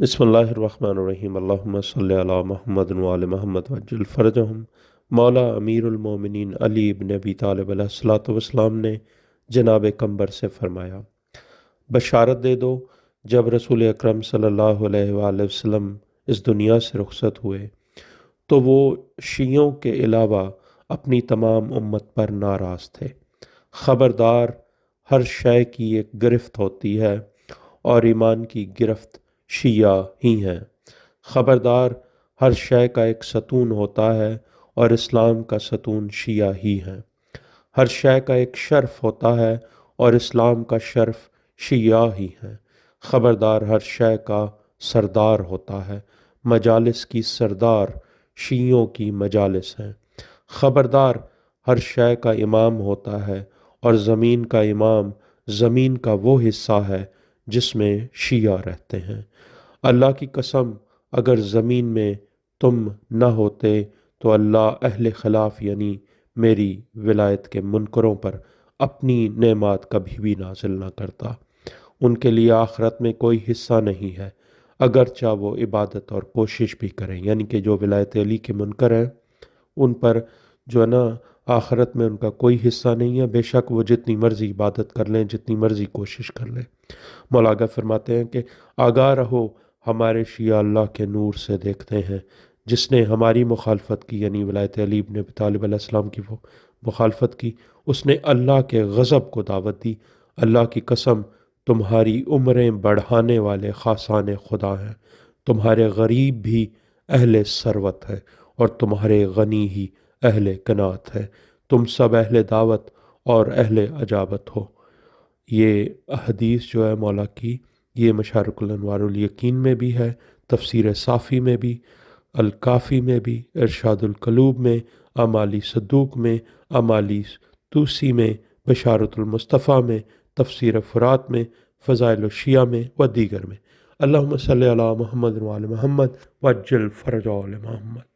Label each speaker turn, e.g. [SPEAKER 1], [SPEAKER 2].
[SPEAKER 1] بسم اللہ الرحمن الرحیم اللہم صلی علی محمد وعلی محمد وعجل فرجہم۔ مولا امیر المومنین علی ابن ابی طالب علیہ الصلوۃ والسلام نے جناب قمبر سے فرمایا، بشارت دے دو جب رسول اکرم صلی اللہ علیہ وآلہ وسلم اس دنیا سے رخصت ہوئے تو وہ شیعوں کے علاوہ اپنی تمام امت پر ناراض تھے۔ خبردار، ہر شے کی ایک گرفت ہوتی ہے اور ایمان کی گرفت شیعہ ہی ہیں۔ خبردار، ہر شے کا ایک ستون ہوتا ہے اور اسلام کا ستون شیعہ ہی ہیں۔ ہر شے کا ایک شرف ہوتا ہے اور اسلام کا شرف شیعہ ہی ہیں۔ خبردار، ہر شے کا سردار ہوتا ہے، مجالس کی سردار شیعوں کی مجالس ہیں۔ خبردار، ہر شے کا امام ہوتا ہے اور زمین کا امام زمین کا وہ حصہ ہے جس میں شیعہ رہتے ہیں۔ اللہ کی قسم، اگر زمین میں تم نہ ہوتے تو اللہ اہل خلاف یعنی میری ولایت کے منکروں پر اپنی نعمات کبھی بھی نازل نہ کرتا۔ ان کے لیے آخرت میں کوئی حصہ نہیں ہے، اگرچہ وہ عبادت اور کوشش بھی کریں، یعنی کہ جو ولایت علی کے منکر ہیں ان پر جو ہے نا آخرت میں ان کا کوئی حصہ نہیں ہے، بے شک وہ جتنی مرضی عبادت کر لیں، جتنی مرضی کوشش کر لیں۔ مولا آگے فرماتے ہیں کہ آگاہ رہو، ہمارے شیعہ اللہ کے نور سے دیکھتے ہیں۔ جس نے ہماری مخالفت کی، یعنی ولایت علی ابن ابی طالب علیہ السلام کی وہ مخالفت کی، اس نے اللہ کے غضب کو دعوت دی۔ اللہ کی قسم، تمہاری عمریں بڑھانے والے خاصان خدا ہیں۔ تمہارے غریب بھی اہل ثروت ہے اور تمہارے غنی ہی اہل قناعت ہے۔ تم سب اہل دعوت اور اہل اجابت ہو۔ یہ حدیث جو ہے مولا کی، یہ مشارق الانوار الیقین میں بھی ہے، تفسیر صافی میں بھی، الکافی میں بھی، ارشاد القلوب میں، اعمالی صدوق میں، اعمالی توسی میں، بشارت المصطفیٰ میں، تفسیر فرات میں، فضائل الشیعہ میں و دیگر میں۔ اللہم صلی علی محمد وعلی محمد وعجل فرجہ محمد۔